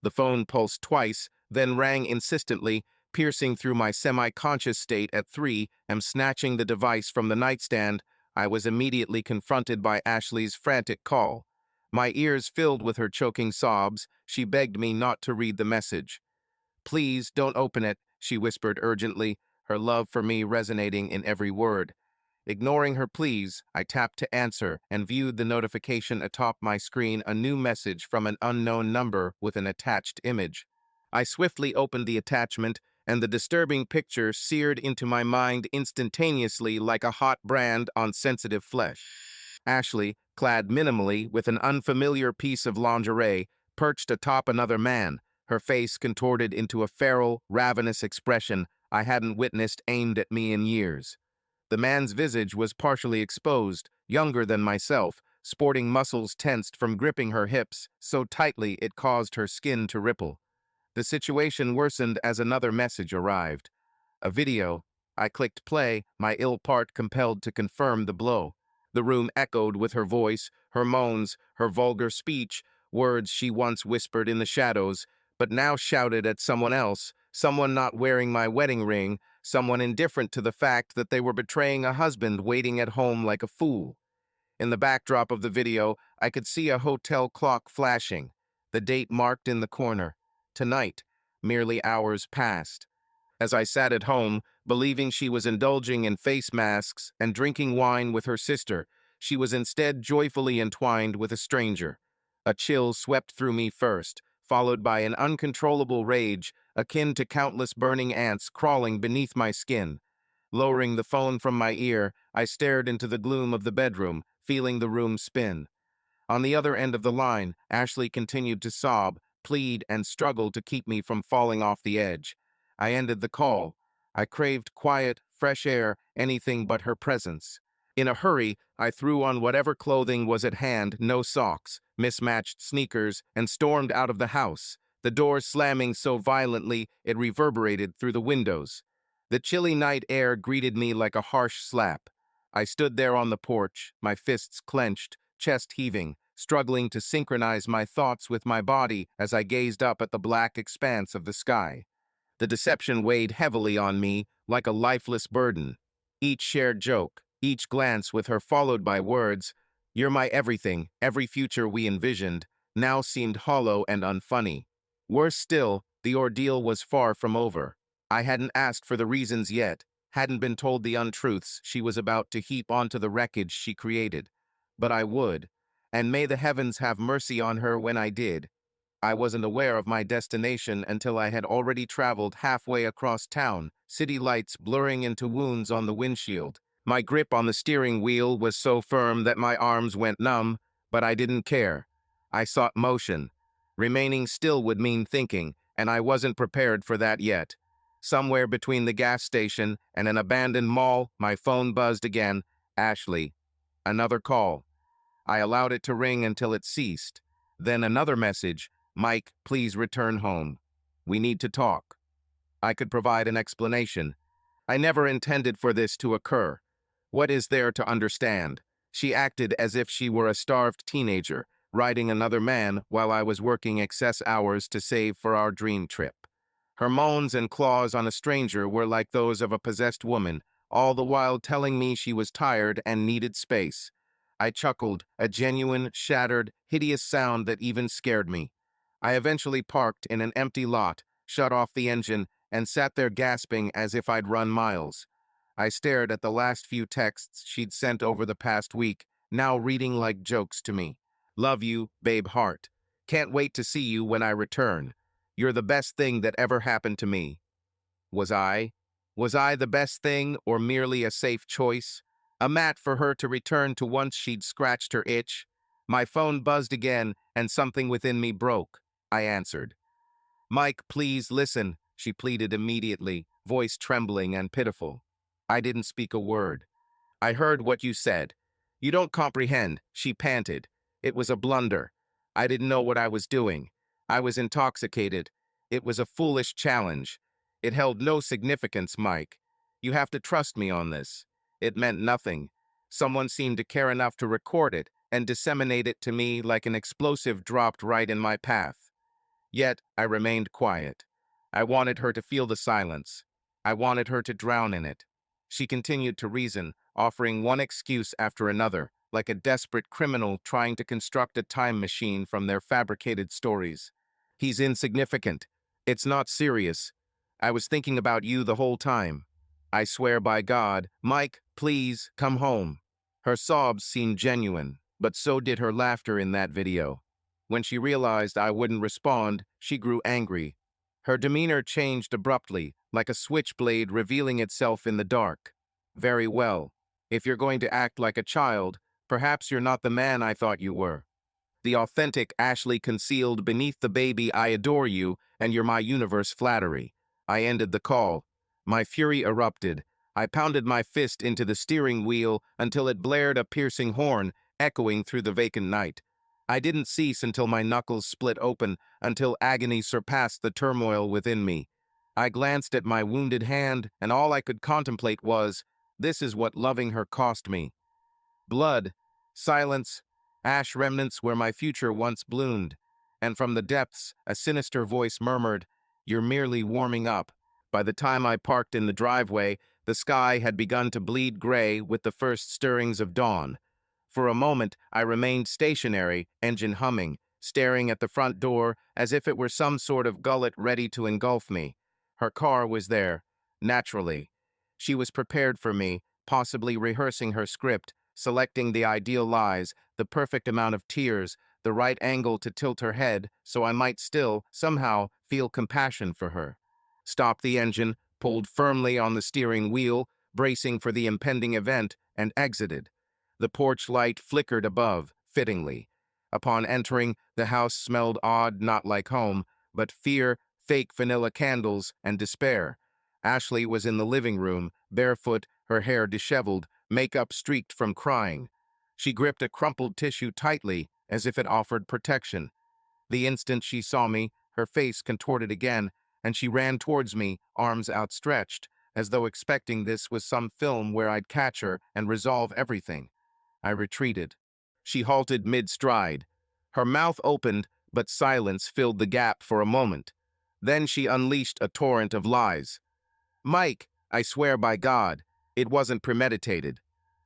The phone pulsed twice, then rang insistently, piercing through my semi-conscious state at 3 am snatching the device from the nightstand. I was immediately confronted by Ashley's frantic call. My ears filled with her choking sobs. She begged me not to read the message. "Please, don't open it," she whispered urgently, her love for me resonating in every word. Ignoring her pleas, I tapped to answer and viewed the notification atop my screen, a new message from an unknown number with an attached image. I swiftly opened the attachment, and the disturbing picture seared into my mind instantaneously like a hot brand on sensitive flesh. Ashley, clad minimally with an unfamiliar piece of lingerie, perched atop another man, her face contorted into a feral, ravenous expression I hadn't witnessed aimed at me in years. The man's visage was partially exposed, younger than myself, sporting muscles tensed from gripping her hips so tightly it caused her skin to ripple. The situation worsened as another message arrived. A video. I clicked play, my ill part compelled to confirm the blow. The room echoed with her voice, her moans, her vulgar speech, words she once whispered in the shadows, but now shouted at someone else, someone not wearing my wedding ring, someone indifferent to the fact that they were betraying a husband waiting at home like a fool. In the backdrop of the video, I could see a hotel clock flashing, the date marked in the corner. Tonight, merely hours passed. As I sat at home, believing she was indulging in face masks and drinking wine with her sister, she was instead joyfully entwined with a stranger. A chill swept through me first, followed by an uncontrollable rage akin to countless burning ants crawling beneath my skin. Lowering the phone from my ear, I stared into the gloom of the bedroom, feeling the room spin. On the other end of the line, Ashley continued to sob, plead, and struggle to keep me from falling off the edge. I ended the call. I craved quiet, fresh air, anything but her presence. In a hurry, I threw on whatever clothing was at hand, no socks, mismatched sneakers, and stormed out of the house, the door slamming so violently it reverberated through the windows. The chilly night air greeted me like a harsh slap. I stood there on the porch, my fists clenched, chest heaving, struggling to synchronize my thoughts with my body as I gazed up at the black expanse of the sky. The deception weighed heavily on me, like a lifeless burden. Each shared joke, each glance with her followed by words, "You're my everything," every future we envisioned, now seemed hollow and unfunny. Worse still, the ordeal was far from over. I hadn't asked for the reasons yet, hadn't been told the untruths she was about to heap onto the wreckage she created. But I would, and may the heavens have mercy on her when I did. I wasn't aware of my destination until I had already traveled halfway across town, city lights blurring into wounds on the windshield. My grip on the steering wheel was so firm that my arms went numb, but I didn't care. I sought motion. Remaining still would mean thinking, and I wasn't prepared for that yet. Somewhere between the gas station and an abandoned mall, my phone buzzed again. Ashley. Another call. I allowed it to ring until it ceased. Then another message. "Mike, please return home. We need to talk." I could provide an explanation. I never intended for this to occur. What is there to understand? She acted as if she were a starved teenager, riding another man while I was working excess hours to save for our dream trip. Her moans and claws on a stranger were like those of a possessed woman, all the while telling me she was tired and needed space. I chuckled, a genuine, shattered, hideous sound that even scared me. I eventually parked in an empty lot, shut off the engine, and sat there gasping as if I'd run miles. I stared at the last few texts she'd sent over the past week, now reading like jokes to me. "Love you, babe heart. Can't wait to see you when I return. You're the best thing that ever happened to me." Was I? Was I the best thing, or merely a safe choice? A mat for her to return to once she'd scratched her itch? My phone buzzed again, and something within me broke. I answered. "Mike, please listen," she pleaded immediately, voice trembling and pitiful. I didn't speak a word. "I heard what you said. You don't comprehend," she panted. "It was a blunder. I didn't know what I was doing. I was intoxicated. It was a foolish challenge. It held no significance, Mike. You have to trust me on this. It meant nothing. Someone seemed to care enough to record it and disseminate it to me like an explosive dropped right in my path. Yet, I remained quiet. I wanted her to feel the silence. I wanted her to drown in it. She continued to reason, offering one excuse after another, like a desperate criminal trying to construct a time machine from their fabricated stories. He's insignificant. It's not serious. I was thinking about you the whole time. I swear by God, Mike, please, come home. Her sobs seemed genuine, but so did her laughter in that video. When she realized I wouldn't respond, she grew angry. Her demeanor changed abruptly, like a switchblade revealing itself in the dark. Very well. If you're going to act like a child, perhaps you're not the man I thought you were. The authentic Ashley concealed beneath the baby I adore you and you're my universe flattery. I ended the call. My fury erupted. I pounded my fist into the steering wheel until it blared a piercing horn, echoing through the vacant night. I didn't cease until my knuckles split open, until agony surpassed the turmoil within me. I glanced at my wounded hand, and all I could contemplate was, this is what loving her cost me. Blood, silence, ash remnants where my future once bloomed, and from the depths a sinister voice murmured, "You're merely warming up." By the time I parked in the driveway, the sky had begun to bleed gray with the first stirrings of dawn. For a moment, I remained stationary, engine humming, staring at the front door as if it were some sort of gullet ready to engulf me. Her car was there, naturally. She was prepared for me, possibly rehearsing her script, selecting the ideal lies, the perfect amount of tears, the right angle to tilt her head so I might still, somehow, feel compassion for her. Stopped the engine, pulled firmly on the steering wheel, bracing for the impending event, and exited. The porch light flickered above, fittingly. Upon entering, the house smelled odd, not like home, but fear, fake vanilla candles, and despair. Ashley was in the living room, barefoot, her hair disheveled, makeup streaked from crying. She gripped a crumpled tissue tightly, as if it offered protection. The instant she saw me, her face contorted again, and she ran towards me, arms outstretched, as though expecting this was some film where I'd catch her and resolve everything. I retreated. She halted mid-stride. Her mouth opened, but silence filled the gap for a moment. Then she unleashed a torrent of lies. Mike, I swear by God, it wasn't premeditated.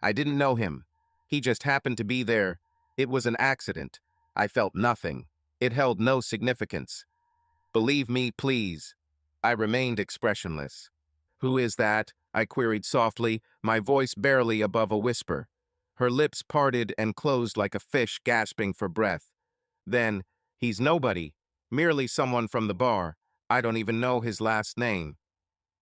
I didn't know him. He just happened to be there. It was an accident. I felt nothing. It held no significance. Believe me, please. I remained expressionless. Who is that? I queried softly, my voice barely above a whisper. Her lips parted and closed like a fish gasping for breath. Then, he's nobody, merely someone from the bar. I don't even know his last name.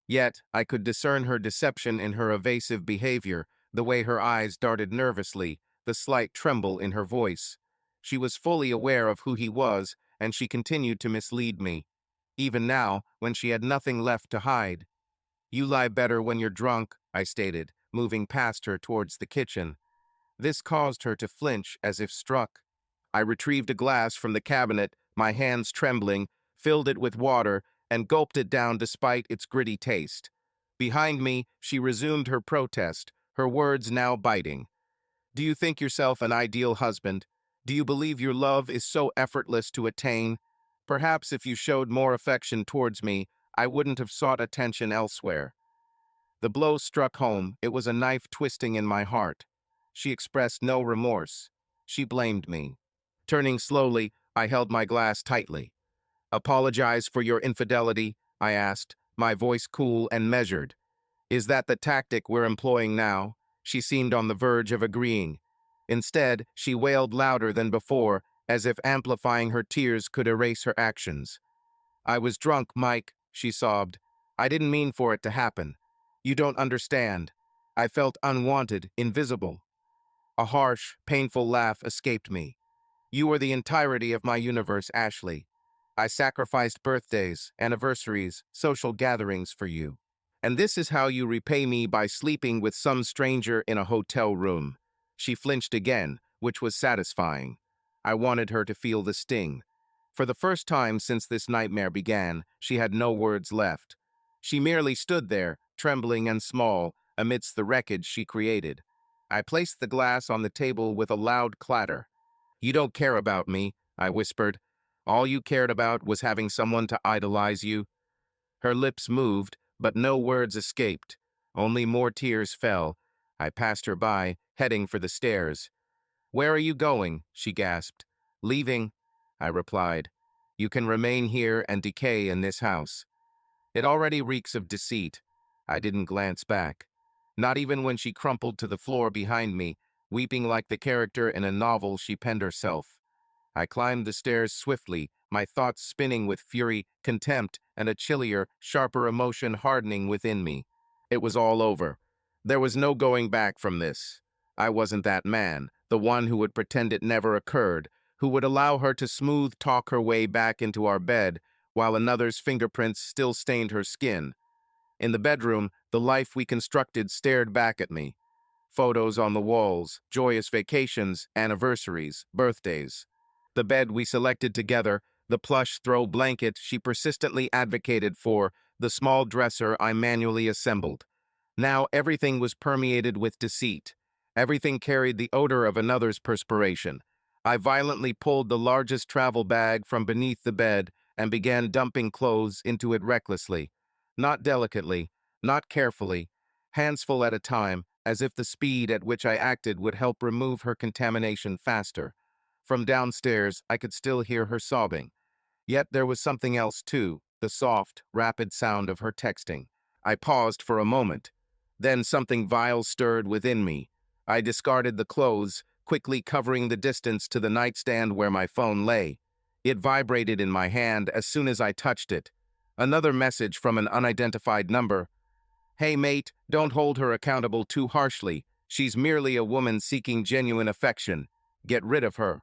Yet, I could discern her deception in her evasive behavior, the way her eyes darted nervously, the slight tremble in her voice. She was fully aware of who he was, and she continued to mislead me. Even now, when she had nothing left to hide. You lie better when you're drunk, I stated, moving past her towards the kitchen. This caused her to flinch as if struck. I retrieved a glass from the cabinet, my hands trembling, filled it with water, and gulped it down despite its gritty taste. Behind me, she resumed her protest, her words now biting. Do you think yourself an ideal husband? Do you believe your love is so effortless to attain? Perhaps if you showed more affection towards me, I wouldn't have sought attention elsewhere. The blow struck home. It was a knife twisting in my heart. She expressed no remorse. She blamed me. Turning slowly, I held my glass tightly. Apologize for your infidelity, I asked, my voice cool and measured. Is that the tactic we're employing now? She seemed on the verge of agreeing. Instead, she wailed louder than before, as if amplifying her tears could erase her actions. I was drunk, Mike, she sobbed. I didn't mean for it to happen. You don't understand. I felt unwanted, invisible. A harsh, painful laugh escaped me. You are the entirety of my universe, Ashley. I sacrificed birthdays, anniversaries, social gatherings for you. And this is how you repay me by sleeping with some stranger in a hotel room. She flinched again, which was satisfying. I wanted her to feel the sting. For the first time since this nightmare began, she had no words left. She merely stood there, trembling and small, amidst the wreckage she created. I placed the glass on the table with a loud clatter. You don't care about me, I whispered. All you cared about was having someone to idolize you? Her lips moved, but no words escaped. Only more tears fell. I passed her by, heading for the stairs. "Where are you going?" she gasped. "Leaving," I replied. "You can remain here and decay in this house." It already reeks of deceit. I didn't glance back. Not even when she crumpled to the floor behind me, weeping like the character in a novel she penned herself. I climbed the stairs swiftly, my thoughts spinning with fury, contempt, and a chillier, sharper emotion hardening within me. It was all over. There was no going back from this. I wasn't that man, the one who would pretend it never occurred, who would allow her to smooth talk her way back into our bed, while another's fingerprints still stained her skin. In the bedroom, the life we constructed stared back at me. Photos on the walls, joyous vacations, anniversaries, birthdays. The bed we selected together, the plush throw blanket she persistently advocated for, the small dresser I manually assembled. Now everything was permeated with deceit. Everything carried the odor of another's perspiration. I violently pulled the largest travel bag from beneath the bed and began dumping clothes into it recklessly. Not delicately, not carefully, handsful at a time, as if the speed at which I acted would help remove her contamination faster. From downstairs, I could still hear her sobbing. Yet there was something else too, the soft, rapid sound of her texting. I paused for a moment. Then something vile stirred within me. I discarded the clothes, quickly covering the distance to the nightstand where my phone lay. It vibrated in my hand as soon as I touched it. Another message from an unidentified number. "Hey mate, don't hold her accountable too harshly. She's merely a woman seeking genuine affection. Get rid of her."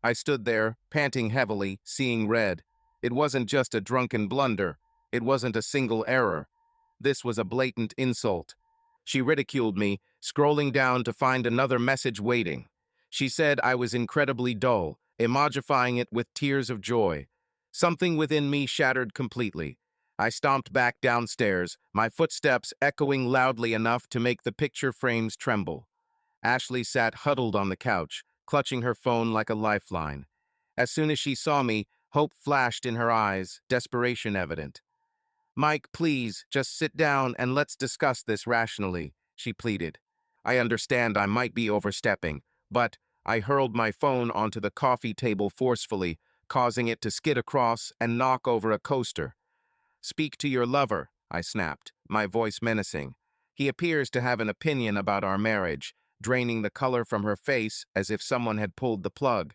I stood there, panting heavily, seeing red. It wasn't just a drunken blunder. It wasn't a single error. This was a blatant insult. She ridiculed me, scrolling down to find another message waiting. She said I was incredibly dull, emojifying it with tears of joy. Something within me shattered completely. I stomped back downstairs, my footsteps echoing loudly enough to make the picture frames tremble. Ashley sat huddled on the couch, clutching her phone like a lifeline. As soon as she saw me, hope flashed in her eyes, desperation evident. "Mike, please, just sit down and let's discuss this rationally," she pleaded. I understand I might be overstepping, but I hurled my phone onto the coffee table forcefully, causing it to skid across and knock over a coaster. "Speak to your lover," I snapped, my voice menacing. "He appears to have an opinion about our marriage," draining the color from her face as if someone had pulled the plug.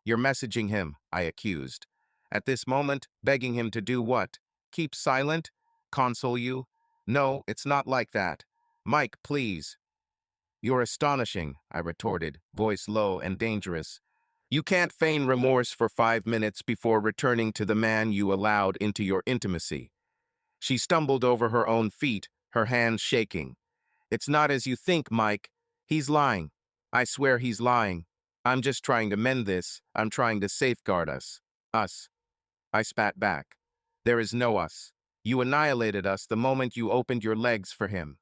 "You're messaging him," I accused. "At this moment, begging him to do what? Keep silent? Console you? No, it's not like that. Mike, please." "You're astonishing," I retorted, voice low and dangerous. "You can't feign remorse for 5 minutes before returning to the man you allowed into your intimacy." She stumbled over her own feet, her hands shaking. "It's not as you think, Mike. He's lying. I swear he's lying. I'm just trying to mend this. I'm trying to safeguard us." "Us." I spat back. "There is no us. You annihilated us the moment you opened your legs for him."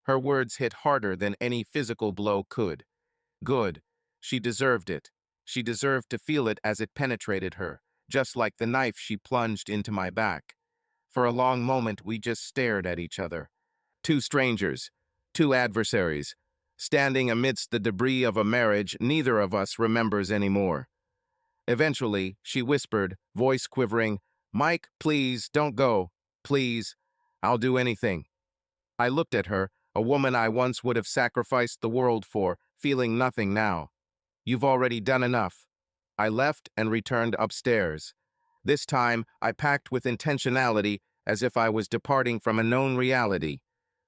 Her words hit harder than any physical blow could. Good. She deserved it. She deserved to feel it as it penetrated her, just like the knife she plunged into my back. For a long moment, we just stared at each other. Two strangers, two adversaries, standing amidst the debris of a marriage neither of us remembers anymore. Eventually, she whispered, voice quivering, "Mike, please, don't go. Please. I'll do anything." I looked at her, a woman I once would have sacrificed the world for, feeling nothing now. "You've already done enough." I left and returned upstairs. This time, I packed with intentionality, as if I was departing from a known reality.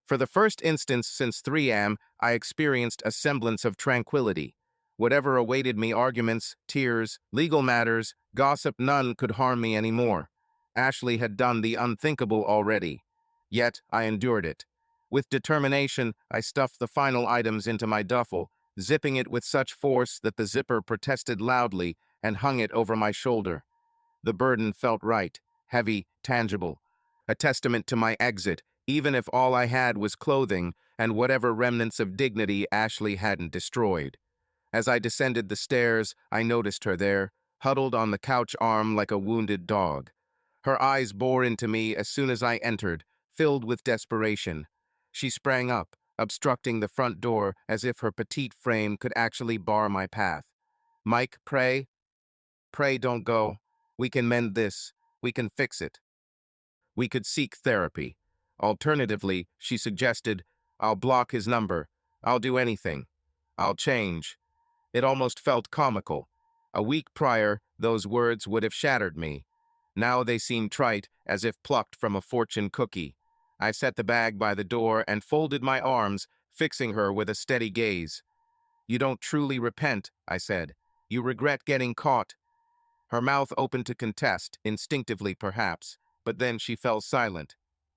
For the first instance since 3am, I experienced a semblance of tranquility. Whatever awaited me, arguments, tears, legal matters, gossip, none could harm me anymore. Ashley had done the unthinkable already. Yet I endured it. With determination, I stuffed the final items into my duffel, zipping it with such force that the zipper protested loudly, and hung it over my shoulder. The burden felt right, heavy, tangible. A testament to my exit, even if all I had was clothing and whatever remnants of dignity Ashley hadn't destroyed. As I descended the stairs, I noticed her there, huddled on the couch arm like a wounded dog. Her eyes bore into me as soon as I entered, filled with desperation. She sprang up, obstructing the front door as if her petite frame could actually bar my path. "Mike, pray. Pray don't go. We can mend this. We can fix it. We could seek therapy." Alternatively, she suggested, "I'll block his number. I'll do anything. I'll change." It almost felt comical. A week prior, those words would have shattered me. Now they seemed trite, as if plucked from a fortune cookie. I set the bag by the door and folded my arms, fixing her with a steady gaze. "You don't truly repent," I said. "You regret getting caught." Her mouth opened to contest, instinctively perhaps, but then she fell silent.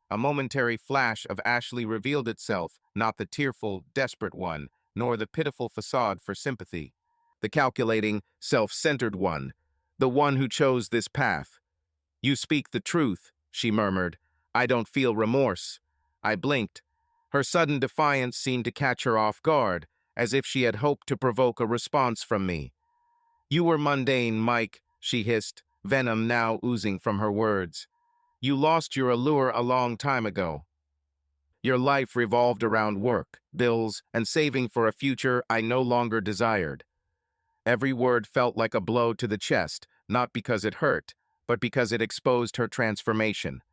A momentary flash of Ashley revealed itself, not the tearful, desperate one, nor the pitiful facade for sympathy. The calculating, self-centered one, the one who chose this path. "You speak the truth," she murmured. "I don't feel remorse." I blinked. Her sudden defiance seemed to catch her off guard, as if she had hoped to provoke a response from me. "You were mundane, Mike," she hissed, venom now oozing from her words. "You lost your allure a long time ago. Your life revolved around work, bills, and saving for a future I no longer desired." Every word felt like a blow to the chest, not because it hurt, but because it exposed her transformation.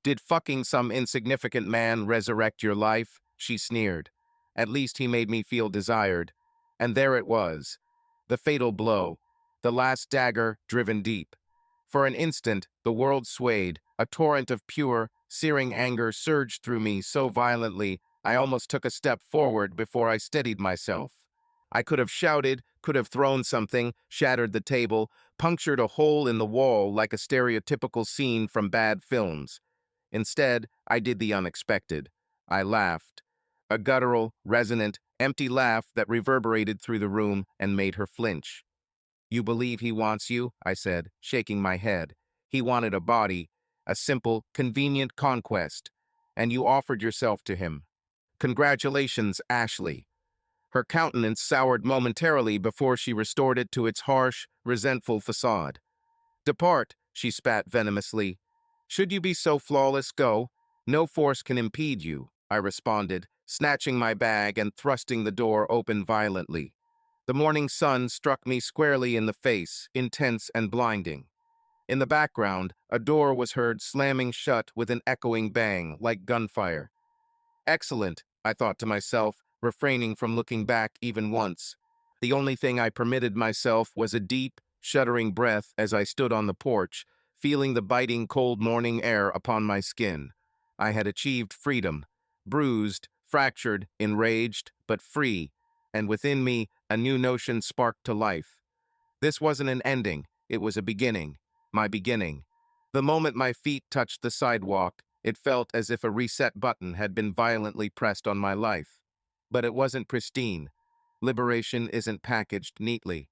"Did fucking some insignificant man resurrect your life?" she sneered. "At least he made me feel desired." And there it was, the fatal blow, the last dagger driven deep. For an instant, the world swayed. A torrent of pure, searing anger surged through me so violently I almost took a step forward before I steadied myself. I could have shouted, could have thrown something, shattered the table, punctured a hole in the wall like a stereotypical scene from bad films. Instead, I did the unexpected. I laughed. A guttural, resonant, empty laugh that reverberated through the room and made her flinch. "You believe he wants you?" I said, shaking my head. "He wanted a body, a simple, convenient conquest, and you offered yourself to him. Congratulations, Ashley." Her countenance soured momentarily before she restored it to its harsh, resentful facade. "Depart," she spat venomously. "Should you be so flawless, go. No force can impede you," I responded, snatching my bag and thrusting the door open violently. The morning sun struck me squarely in the face, intense and blinding. In the background, a door was heard slamming shut with an echoing bang, like gunfire. "Excellent," I thought to myself, refraining from looking back even once. The only thing I permitted myself was a deep, shuddering breath as I stood on the porch, feeling the biting cold morning air upon my skin. I had achieved freedom, bruised, fractured, enraged, but free, and within me a new notion sparked to life. This wasn't an ending, it was a beginning, my beginning. The moment my feet touched the sidewalk, it felt as if a reset button had been violently pressed on my life. But it wasn't pristine. Liberation isn't packaged neatly.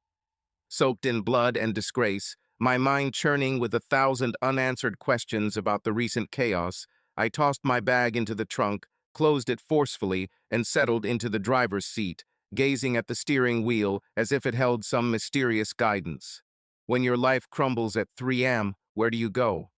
Soaked in blood and disgrace, my mind churning with 1,000 unanswered questions about the recent chaos, I tossed my bag into the trunk, closed it forcefully, and settled into the driver's seat, gazing at the steering wheel as if it held some mysterious guidance. When your life crumbles at 3 a.m., where do you go?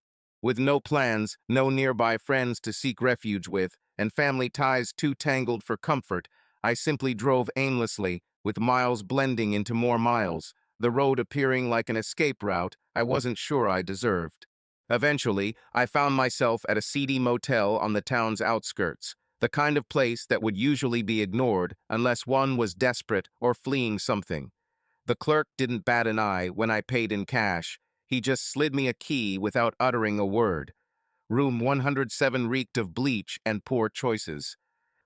With no plans, no nearby friends to seek refuge with, and family ties too tangled for comfort, I simply drove aimlessly, with miles blending into more miles, the road appearing like an escape route I wasn't sure I deserved. Eventually, I found myself at a seedy motel on the town's outskirts, the kind of place that would usually be ignored unless one was desperate or fleeing something. The clerk didn't bat an eye when I paid in cash. He just slid me a key without uttering a word. Room 107 reeked of bleach and poor choices.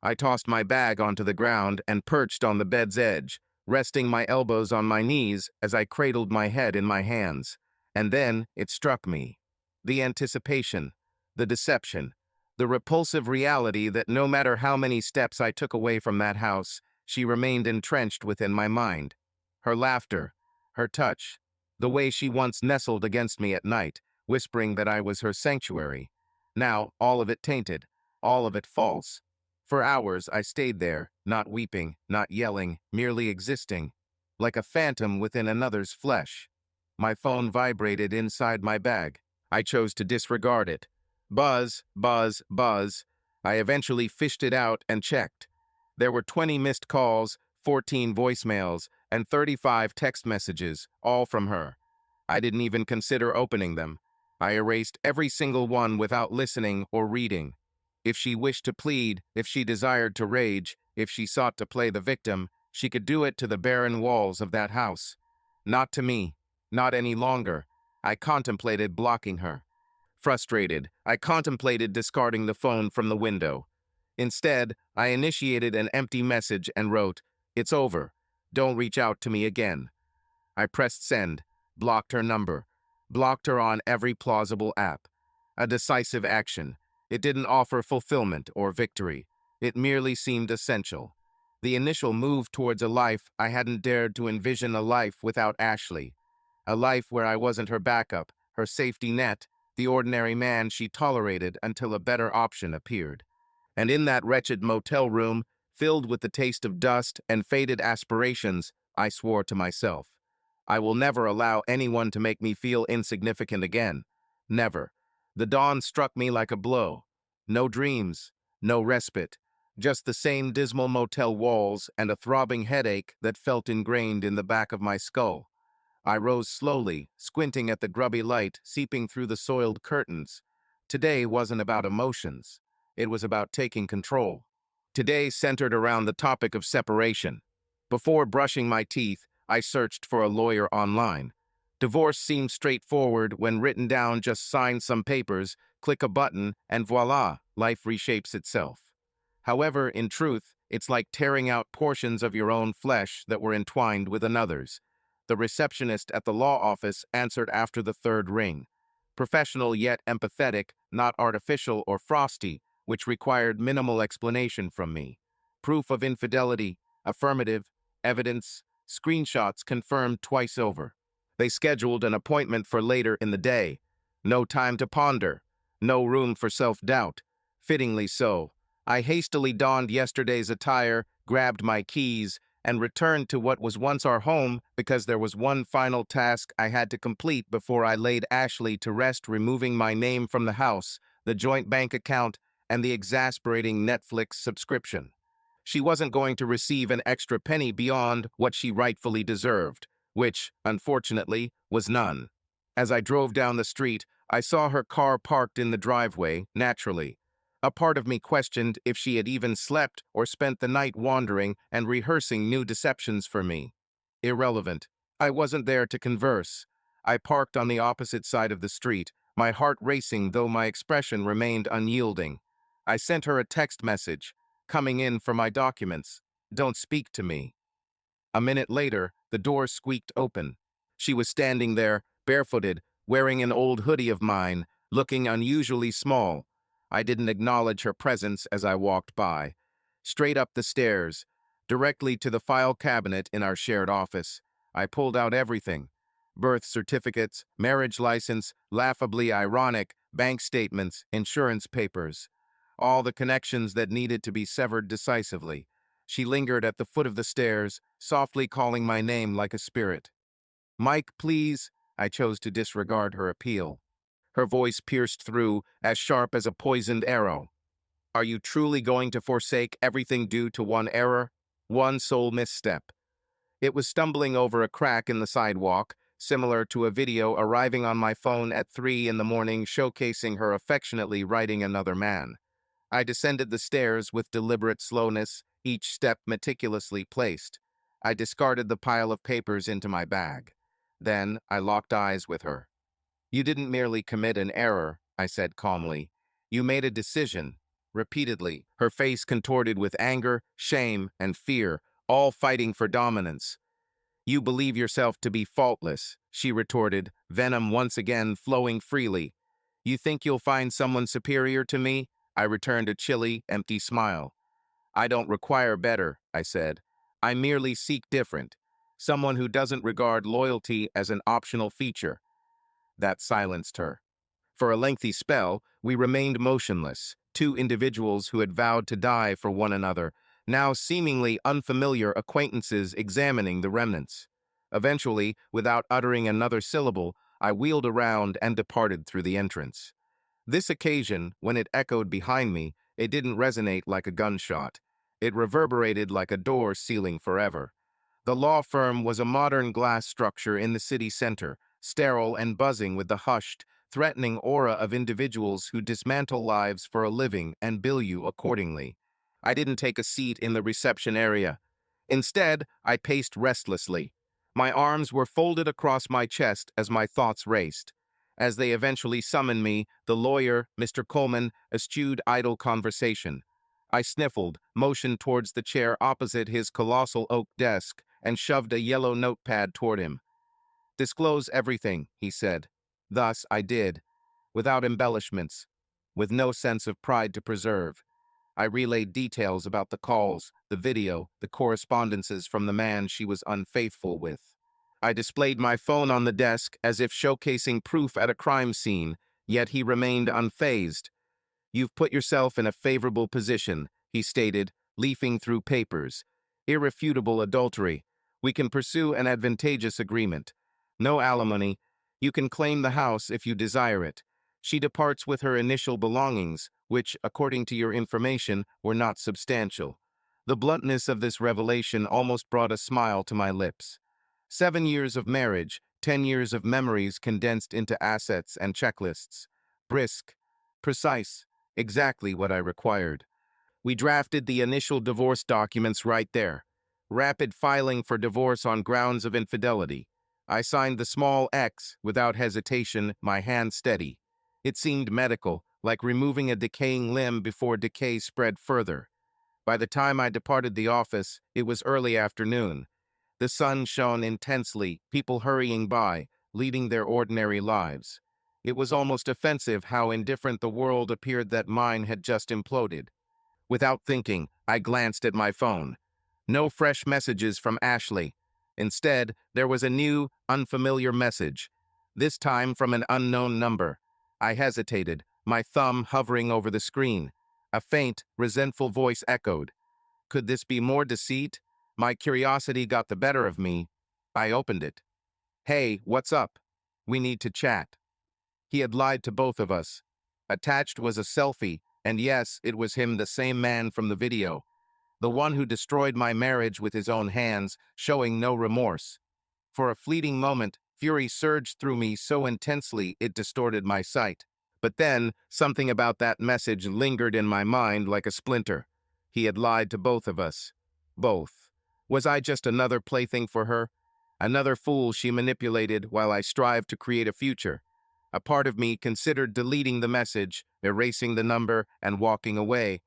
I tossed my bag onto the ground and perched on the bed's edge, resting my elbows on my knees as I cradled my head in my hands. And then it struck me. The anticipation, the deception, the repulsive reality that no matter how many steps I took away from that house, she remained entrenched within my mind. Her laughter, her touch, the way she once nestled against me at night, whispering that I was her sanctuary. Now, all of it tainted, all of it false. For hours I stayed there, not weeping, not yelling, merely existing, like a phantom within another's flesh. My phone vibrated inside my bag. I chose to disregard it. Buzz, buzz, buzz. I eventually fished it out and checked. There were 20 missed calls, 14 voicemails, and 35 text messages, all from her. I didn't even consider opening them. I erased every single one without listening or reading. If she wished to plead, if she desired to rage, if she sought to play the victim, she could do it to the barren walls of that house. Not to me. Not any longer. I contemplated blocking her. Frustrated, I contemplated discarding the phone from the window. Instead, I initiated an empty message and wrote, "It's over. Don't reach out to me again." I pressed send, blocked her number, blocked her on every plausible app. A decisive action. It didn't offer fulfillment or victory. It merely seemed essential. The initial move towards a life I hadn't dared to envision, a life without Ashley. A life where I wasn't her backup, her safety net, the ordinary man she tolerated until a better option appeared. And in that wretched motel room, filled with the taste of dust and faded aspirations, I swore to myself, I will never allow anyone to make me feel insignificant again. Never. The dawn struck me like a blow. No dreams, no respite, just the same dismal motel walls and a throbbing headache that felt ingrained in the back of my skull. I rose slowly, squinting at the grubby light seeping through the soiled curtains. Today wasn't about emotions. It was about taking control. Today centered around the topic of separation. Before brushing my teeth, I searched for a lawyer online. Divorce seemed straightforward when written down: just sign some papers, click a button, and voila, life reshapes itself. However, in truth, it's like tearing out portions of your own flesh that were entwined with another's. The receptionist at the law office answered after the third ring. Professional yet empathetic, not artificial or frosty, which required minimal explanation from me. Proof of infidelity, affirmative, evidence, screenshots confirmed twice over. They scheduled an appointment for later in the day. No time to ponder. No room for self-doubt. Fittingly so. I hastily donned yesterday's attire, grabbed my keys, and returned to what was once our home because there was one final task I had to complete before I laid Ashley to rest, removing my name from the house, the joint bank account, and the exasperating Netflix subscription. She wasn't going to receive an extra penny beyond what she rightfully deserved, which, unfortunately, was none. As I drove down the street, I saw her car parked in the driveway, naturally. A part of me questioned if she had even slept or spent the night wandering and rehearsing new deceptions for me. Irrelevant. I wasn't there to converse. I parked on the opposite side of the street, my heart racing though my expression remained unyielding. I sent her a text message, "Coming in for my documents. Don't speak to me." A minute later, the door squeaked open. She was standing there, barefooted, wearing an old hoodie of mine, looking unusually small. I didn't acknowledge her presence as I walked by. Straight up the stairs, directly to the file cabinet in our shared office. I pulled out everything: birth certificates, marriage license, laughably ironic, bank statements, insurance papers. All the connections that needed to be severed decisively. She lingered at the foot of the stairs, softly calling my name like a spirit. "Mike, please." I chose to disregard her appeal. Her voice pierced through, as sharp as a poisoned arrow. "Are you truly going to forsake everything due to one error? One sole misstep?" It was stumbling over a crack in the sidewalk, similar to a video arriving on my phone at 3 in the morning showcasing her affectionately writing another man. I descended the stairs with deliberate slowness, each step meticulously placed. I discarded the pile of papers into my bag. Then I locked eyes with her. "You didn't merely commit an error," I said calmly. "You made a decision." Repeatedly, her face contorted with anger, shame, and fear, all fighting for dominance. "You believe yourself to be faultless," she retorted, venom once again flowing freely. "You think you'll find someone superior to me?" I returned a chilly, empty smile. "I don't require better," I said. "I merely seek different. Someone who doesn't regard loyalty as an optional feature." That silenced her. For a lengthy spell, we remained motionless, two individuals who had vowed to die for one another, now seemingly unfamiliar acquaintances examining the remnants. Eventually, without uttering another syllable, I wheeled around and departed through the entrance. This occasion, when it echoed behind me, it didn't resonate like a gunshot. It reverberated like a door sealing forever. The law firm was a modern glass structure in the city center, sterile and buzzing with the hushed, threatening aura of individuals who dismantle lives for a living and bill you accordingly. I didn't take a seat in the reception area. Instead, I paced restlessly. My arms were folded across my chest as my thoughts raced. As they eventually summoned me, the lawyer, Mr. Coleman, eschewed idle conversation. I sniffled, motioned towards the chair opposite his colossal oak desk, and shoved a yellow notepad toward him. "Disclose everything," he said. Thus I did, without embellishments, with no sense of pride to preserve. I relayed details about the calls, the video, the correspondences from the man she was unfaithful with. I displayed my phone on the desk as if showcasing proof at a crime scene, yet he remained unfazed. "You've put yourself in a favorable position," he stated, leafing through papers. "Irrefutable adultery. We can pursue an advantageous agreement. No alimony. You can claim the house if you desire it. She departs with her initial belongings, which, according to your information, were not substantial." The bluntness of this revelation almost brought a smile to my lips. 7 years of marriage, 10 years of memories condensed into assets and checklists. Brisk, precise, exactly what I required. We drafted the initial divorce documents right there. Rapid filing for divorce on grounds of infidelity. I signed the small X without hesitation, my hand steady. It seemed medical, like removing a decaying limb before decay spread further. By the time I departed the office, it was early afternoon. The sun shone intensely, people hurrying by, leading their ordinary lives. It was almost offensive how indifferent the world appeared that mine had just imploded. Without thinking, I glanced at my phone. No fresh messages from Ashley. Instead, there was a new, unfamiliar message, this time from an unknown number. I hesitated, my thumb hovering over the screen. A faint, resentful voice echoed. Could this be more deceit? My curiosity got the better of me. I opened it. "Hey, what's up? We need to chat." He had lied to both of us. Attached was a selfie, and yes, it was him, the same man from the video. The one who destroyed my marriage with his own hands, showing no remorse. For a fleeting moment, fury surged through me so intensely it distorted my sight. But then, something about that message lingered in my mind like a splinter. He had lied to both of us. Both. Was I just another plaything for her? Another fool she manipulated while I strived to create a future? A part of me considered deleting the message, erasing the number, and walking away.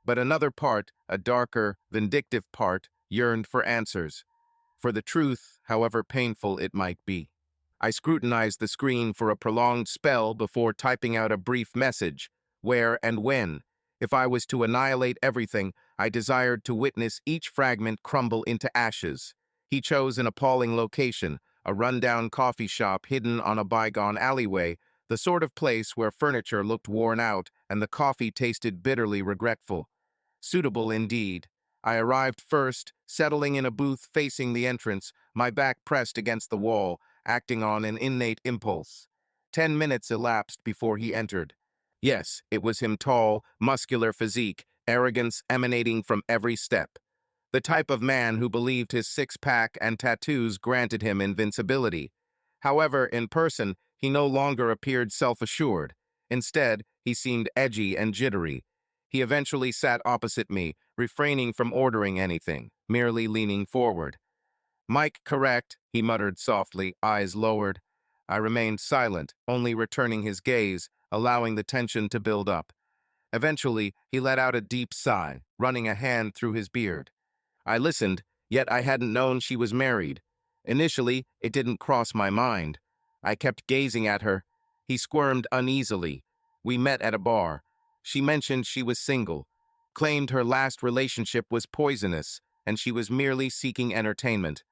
But another part, a darker, vindictive part, yearned for answers. For the truth, however painful it might be. I scrutinized the screen for a prolonged spell before typing out a brief message. Where and when? If I was to annihilate everything, I desired to witness each fragment crumble into ashes. He chose an appalling location, a rundown coffee shop hidden on a bygone alleyway, the sort of place where furniture looked worn out and the coffee tasted bitterly regretful. Suitable indeed. I arrived first, settling in a booth facing the entrance, my back pressed against the wall, acting on an innate impulse. 10 minutes elapsed before he entered. Yes, it was him, tall, muscular physique, arrogance emanating from every step. The type of man who believed his six-pack and tattoos granted him invincibility. However, in person, he no longer appeared self-assured. Instead, he seemed edgy and jittery. He eventually sat opposite me, refraining from ordering anything, merely leaning forward. "Mike, correct," he muttered softly, eyes lowered. I remained silent, only returning his gaze, allowing the tension to build up. Eventually, he let out a deep sigh, running a hand through his beard. I listened, yet I hadn't known she was married. Initially, it didn't cross my mind. I kept gazing at her. He squirmed uneasily. We met at a bar. She mentioned she was single, claimed her last relationship was poisonous, and she was merely seeking entertainment.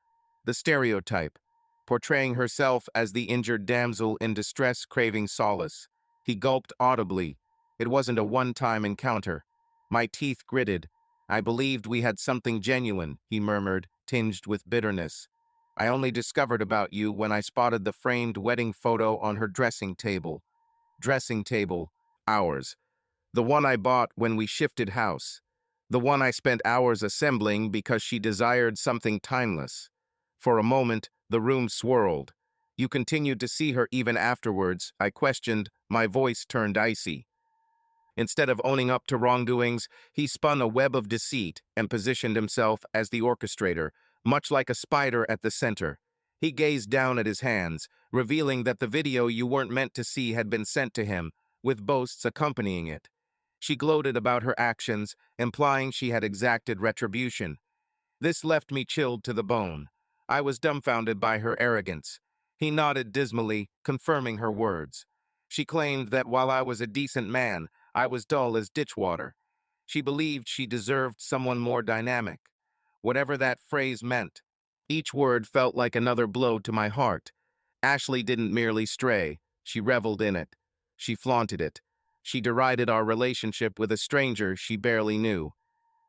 The stereotype, portraying herself as the injured damsel in distress craving solace. He gulped audibly. It wasn't a one-time encounter. My teeth gritted. "I believed we had something genuine," he murmured, tinged with bitterness. I only discovered about you when I spotted the framed wedding photo on her dressing table. Dressing table, ours. The one I bought when we shifted house. The one I spent hours assembling because she desired something timeless. For a moment, the room swirled. You continued to see her even afterwards. I questioned, my voice turned icy. Instead of owning up to wrongdoings, he spun a web of deceit and positioned himself as the orchestrator, much like a spider at the center. He gazed down at his hands, revealing that the video you weren't meant to see had been sent to him, with boasts accompanying it. She gloated about her actions, implying she had exacted retribution. This left me chilled to the bone. I was dumbfounded by her arrogance. He nodded dismally, confirming her words. She claimed that while I was a decent man, I was dull as ditch water. She believed she deserved someone more dynamic. Whatever that phrase meant. Each word felt like another blow to my heart. Ashley didn't merely stray. She reveled in it. She flaunted it. She derided our relationship with a stranger she barely knew.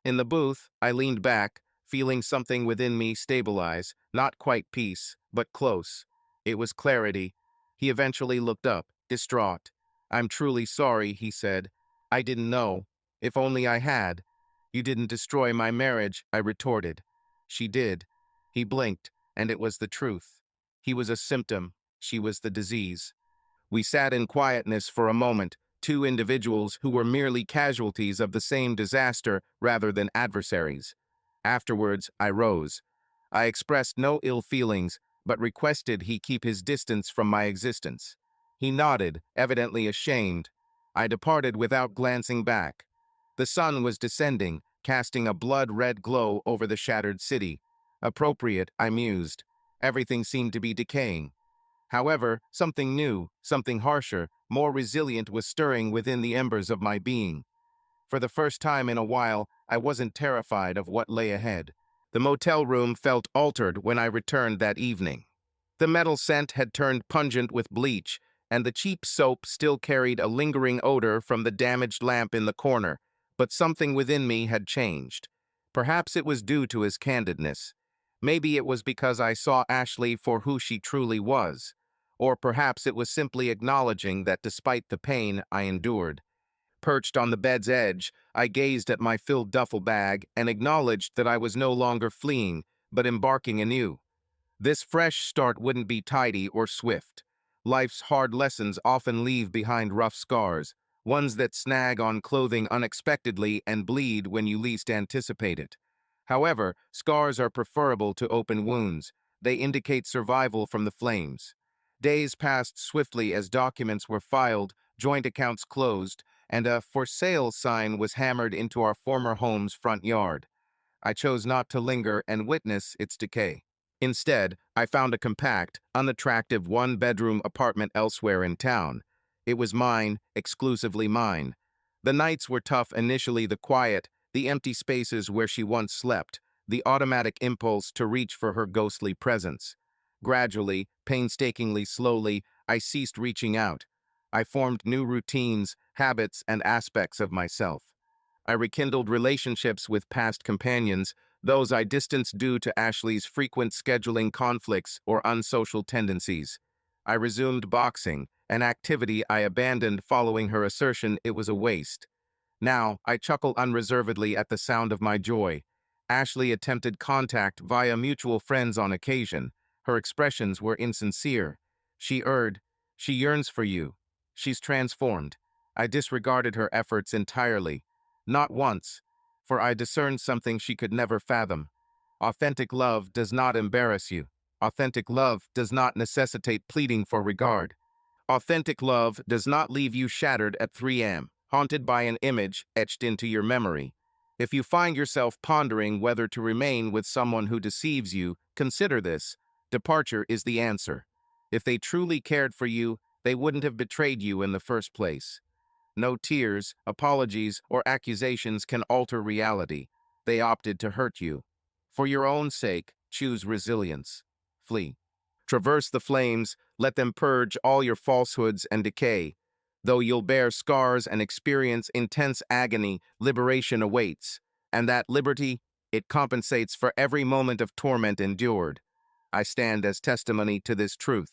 In the booth, I leaned back, feeling something within me stabilize, not quite peace, but close. It was clarity. He eventually looked up, distraught. "I'm truly sorry," he said. "I didn't know. If only I had." "You didn't destroy my marriage," I retorted. "She did." He blinked, and it was the truth. He was a symptom. She was the disease. We sat in quietness for a moment, two individuals who were merely casualties of the same disaster rather than adversaries. Afterwards, I rose. I expressed no ill feelings, but requested he keep his distance from my existence. He nodded, evidently ashamed. I departed without glancing back. The sun was descending, casting a blood-red glow over the shattered city. Appropriate, I mused. Everything seemed to be decaying. However, something new, something harsher, more resilient was stirring within the embers of my being. For the first time in a while, I wasn't terrified of what lay ahead. The motel room felt altered when I returned that evening. The metal scent had turned pungent with bleach, and the cheap soap still carried a lingering odor from the damaged lamp in the corner, but something within me had changed. Perhaps it was due to his candidness. Maybe it was because I saw Ashley for who she truly was. Or perhaps it was simply acknowledging that despite the pain I endured. Perched on the bed's edge, I gazed at my filled duffel bag and acknowledged that I was no longer fleeing, but embarking anew. This fresh start wouldn't be tidy or swift. Life's hard lessons often leave behind rough scars, ones that snag on clothing unexpectedly and bleed when you least anticipate it. However, scars are preferable to open wounds. They indicate survival from the flames. Days passed swiftly as documents were filed, joint accounts closed, and a "for sale" sign was hammered into our former home's front yard. I chose not to linger and witness its decay. Instead, I found a compact, unattractive one-bedroom apartment elsewhere in town. It was mine, exclusively mine. The nights were tough initially, the quiet, the empty spaces where she once slept, the automatic impulse to reach for her ghostly presence. Gradually, painstakingly slowly, I ceased reaching out. I formed new routines, habits, and aspects of myself. I rekindled relationships with past companions, those I distanced due to Ashley's frequent scheduling conflicts or unsocial tendencies. I resumed boxing, an activity I abandoned following her assertion it was a waste. Now, I chuckle unreservedly at the sound of my joy. Ashley attempted contact via mutual friends on occasion. Her expressions were insincere. She erred. She yearns for you. She's transformed. I disregarded her efforts entirely. Not once, for I discerned something she could never fathom. Authentic love does not embarrass you. Authentic love does not necessitate pleading for regard. Authentic love does not leave you shattered at 3 a.m., haunted by an image etched into your memory. If you find yourself pondering whether to remain with someone who deceives you, consider this. Departure is the answer. If they truly cared for you, they wouldn't have betrayed you in the first place. No tears, apologies, or accusations can alter reality. They opted to hurt you. For your own sake, choose resilience. Flee. Traverse the flames, let them purge all your falsehoods and decay. Though you'll bear scars and experience intense agony, liberation awaits. And that liberty, it compensates for every moment of torment endured. I stand as testimony to this truth.